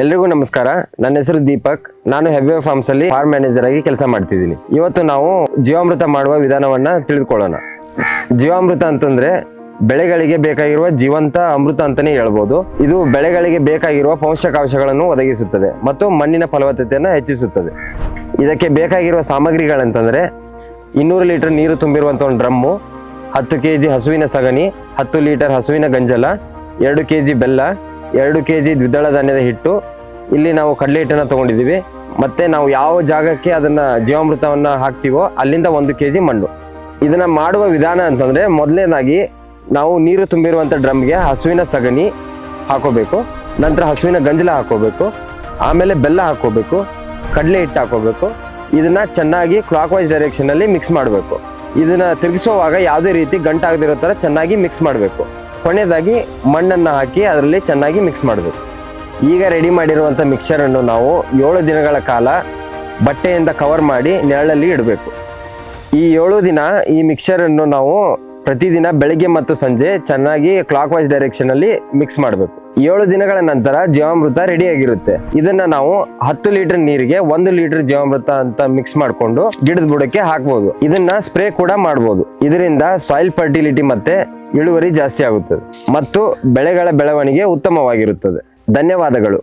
ಎಲ್ರಿಗೂ ನಮಸ್ಕಾರ. ನನ್ನ ಹೆಸರು ದೀಪಕ್. ನಾನು ಹೆಬ್ಬೆ ಫಾರ್ಮ್ಸ್ ಅಲ್ಲಿ ಫಾರ್ಮ್ ಮ್ಯಾನೇಜರ್ ಆಗಿ ಕೆಲಸ ಮಾಡ್ತಿದ್ದೀನಿ. ಇವತ್ತು ನಾವು ಜೀವಾಮೃತ ಮಾಡುವ ವಿಧಾನವನ್ನ ತಿಳಿದುಕೊಳ್ಳೋಣ. ಜೀವಾಮೃತ ಅಂತಂದ್ರೆ ಬೆಳೆಗಳಿಗೆ ಬೇಕಾಗಿರುವ ಜೀವಂತ ಅಮೃತ ಅಂತಾನೆ ಹೇಳ್ಬೋದು. ಇದು ಬೆಳೆಗಳಿಗೆ ಬೇಕಾಗಿರುವ ಪೌಷ್ಟಿಕಾಂಶಗಳನ್ನು ಒದಗಿಸುತ್ತದೆ ಮತ್ತು ಮಣ್ಣಿನ ಫಲವತ್ತತೆಯನ್ನು ಹೆಚ್ಚಿಸುತ್ತದೆ. ಇದಕ್ಕೆ ಬೇಕಾಗಿರುವ ಸಾಮಗ್ರಿಗಳಂತಂದ್ರೆ 200 ಲೀಟರ್ ನೀರು ತುಂಬಿರುವಂತಹ ಒಂದು ಡ್ರಮ್ಮು, 10 kg ಹಸುವಿನ ಸಗಣಿ, 10 ಲೀಟರ್ ಹಸುವಿನ ಗಂಜಲ, 2 kg ಬೆಲ್ಲ, 2 kg ದ್ವಿದಳ ಧಾನ್ಯದ ಹಿಟ್ಟು. ಇಲ್ಲಿ ನಾವು ಕಡಲೆ ಹಿಟ್ಟನ್ನು ತಗೊಂಡಿದ್ದೀವಿ. ಮತ್ತೆ ನಾವು ಯಾವ ಜಾಗಕ್ಕೆ ಅದನ್ನ ಜೀವಾಮೃತವನ್ನ ಹಾಕ್ತೀವೋ ಅಲ್ಲಿಂದ 1 kg ಮಣ್ಣು. ಇದನ್ನ ಮಾಡುವ ವಿಧಾನ ಅಂತಂದ್ರೆ ಮೊದಲನೇದಾಗಿ ನಾವು ನೀರು ತುಂಬಿರುವಂಥ ಡ್ರಮ್ಗೆ ಹಸುವಿನ ಸಗಣಿ ಹಾಕೋಬೇಕು, ನಂತರ ಹಸುವಿನ ಗಂಜಲ ಹಾಕೋಬೇಕು, ಆಮೇಲೆ ಬೆಲ್ಲ ಹಾಕೋಬೇಕು, ಕಡಲೆ ಹಿಟ್ಟು ಹಾಕೋಬೇಕು. ಇದನ್ನ ಚೆನ್ನಾಗಿ ಕ್ಲಾಕ್ ವೈಸ್ ಡೈರೆಕ್ಷನ್ ಅಲ್ಲಿ ಮಿಕ್ಸ್ ಮಾಡಬೇಕು. ಇದನ್ನ ತಿರುಗಿಸುವಾಗ ಯಾವುದೇ ರೀತಿ ಗಂಟಾಗದಿರೋ ಥರ ಚೆನ್ನಾಗಿ ಮಿಕ್ಸ್ ಮಾಡಬೇಕು. ಕೊನೆಯದಾಗಿ ಮಣ್ಣನ್ನು ಹಾಕಿ ಅದರಲ್ಲಿ ಚೆನ್ನಾಗಿ ಮಿಕ್ಸ್ ಮಾಡಬೇಕು. ಈಗ ರೆಡಿ ಮಾಡಿರುವಂಥ ಮಿಕ್ಸರನ್ನು ನಾವು 7 ದಿನಗಳ ಕಾಲ ಬಟ್ಟೆಯಿಂದ ಕವರ್ ಮಾಡಿ ನೆರಳಲ್ಲಿ ಇಡಬೇಕು. ಈ 7 ದಿನ ಈ ಮಿಕ್ಸರನ್ನು ನಾವು ಪ್ರತಿದಿನ ಬೆಳಿಗ್ಗೆ ಮತ್ತು ಸಂಜೆ ಚೆನ್ನಾಗಿ ಕ್ಲಾಕ್ ವೈಸ್ ಡೈರೆಕ್ಷನ್ ಅಲ್ಲಿ ಮಿಕ್ಸ್ ಮಾಡಬೇಕು. 7 ದಿನಗಳ ನಂತರ ಜೀವಾಮೃತ ರೆಡಿಯಾಗಿರುತ್ತೆ. ಇದನ್ನ ನಾವು 10 ಲೀಟರ್ ನೀರಿಗೆ 1 ಲೀಟರ್ ಜೀವಾಮೃತ ಅಂತ ಮಿಕ್ಸ್ ಮಾಡಿಕೊಂಡು ಗಿಡದ ಬುಡಕ್ಕೆ ಹಾಕ್ಬೋದು. ಇದನ್ನ ಸ್ಪ್ರೇ ಕೂಡ ಮಾಡ್ಬೋದು. ಇದರಿಂದ ಸಾಯಿಲ್ ಫರ್ಟಿಲಿಟಿ ಮತ್ತೆ ಇಳುವರಿ ಜಾಸ್ತಿ ಆಗುತ್ತದೆ ಮತ್ತು ಬೆಳೆಗಳ ಬೆಳವಣಿಗೆ ಉತ್ತಮವಾಗಿರುತ್ತದೆ. ಧನ್ಯವಾದಗಳು.